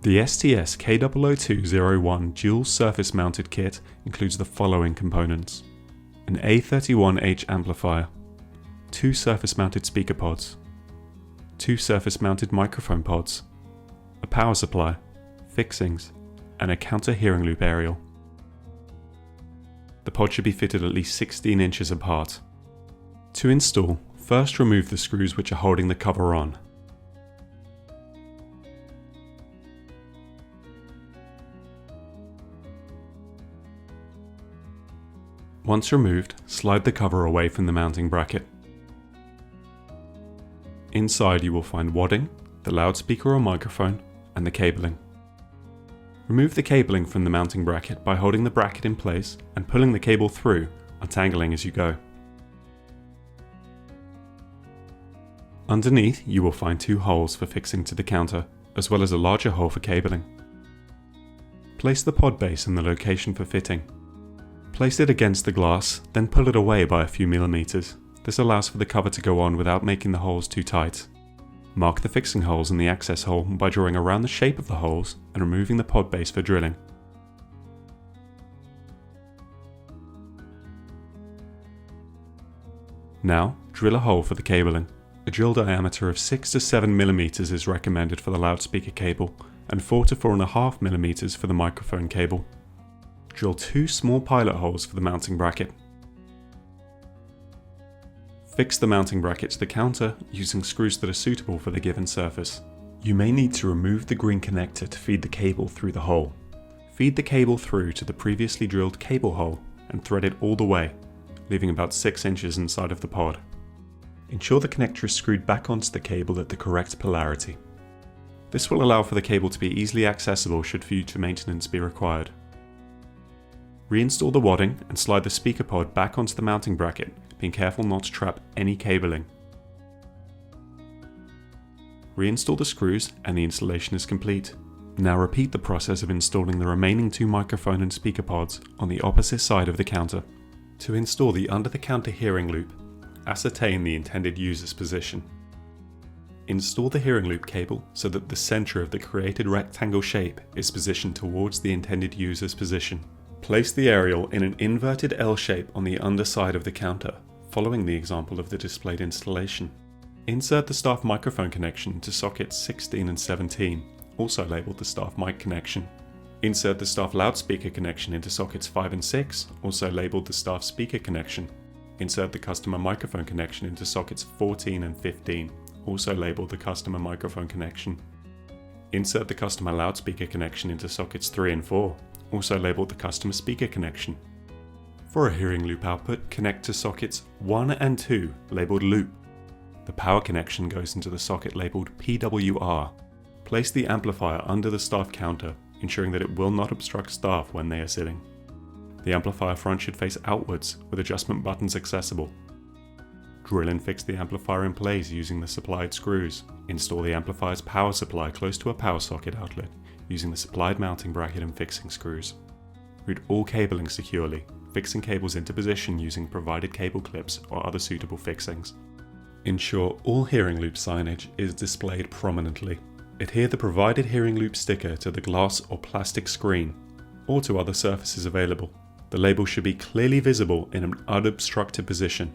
The STS-K002L dual surface mounted kit includes the following components: an A31H amplifier, 2 surface mounted speaker pods, 2 surface mounted microphone pods, a power supply, fixings, and a counter hearing loop aerial. The pod should be fitted at least 16 inches apart. To install, first remove the screws which are holding the cover on. Once removed, slide the cover away from the mounting bracket. Inside you will find wadding, the loudspeaker or microphone, and the cabling. Remove the cabling from the mounting bracket by holding the bracket in place and pulling the cable through, untangling as you go. Underneath you will find 2 holes for fixing to the counter, as well as a larger hole for cabling. Place the pod base in the location for fitting. Place it against the glass, then pull it away by a few millimeters. This allows for the cover to go on without making the holes too tight. Mark the fixing holes in the access hole by drawing around the shape of the holes and removing the pod base for drilling. Now, drill a hole for the cabling. A drill diameter of 6 to 7 millimeters is recommended for the loudspeaker cable and 4 to 4.5 millimeters for the microphone cable. Drill 2 small pilot holes for the mounting bracket. Fix the mounting bracket to the counter using screws that are suitable for the given surface. You may need to remove the green connector to feed the cable through the hole. Feed the cable through to the previously drilled cable hole and thread it all the way, leaving about 6 inches inside of the pod. Ensure the connector is screwed back onto the cable at the correct polarity. This will allow for the cable to be easily accessible should future maintenance be required. Reinstall the wadding and slide the speaker pod back onto the mounting bracket, being careful not to trap any cabling. Reinstall the screws and the installation is complete. Now repeat the process of installing the remaining 2 microphone and speaker pods on the opposite side of the counter. To install the under-the-counter hearing loop, ascertain the intended user's position. Install the hearing loop cable so that the center of the created rectangle shape is positioned towards the intended user's position. Place the aerial in an inverted L shape on the underside of the counter, following the example of the displayed installation. Insert the staff microphone connection to sockets 16 and 17, also labelled the staff mic connection. Insert the staff loudspeaker connection into sockets 5 and 6, also labelled the staff speaker connection. Insert the customer microphone connection into sockets 14 and 15, also labelled the customer microphone connection. Insert the customer loudspeaker connection into sockets 3 and 4, also labelled the customer speaker connection. For a hearing loop output, connect to sockets 1 and 2, labelled loop. The power connection goes into the socket labelled PWR. Place the amplifier under the staff counter, ensuring that it will not obstruct staff when they are sitting. The amplifier front should face outwards, with adjustment buttons accessible. Drill and fix the amplifier in place using the supplied screws. Install the amplifier's power supply close to a power socket outlet, using the supplied mounting bracket and fixing screws. Route all cabling securely, fixing cables into position using provided cable clips or other suitable fixings. Ensure all hearing loop signage is displayed prominently. Adhere the provided hearing loop sticker to the glass or plastic screen, or to other surfaces available. The label should be clearly visible in an unobstructed position.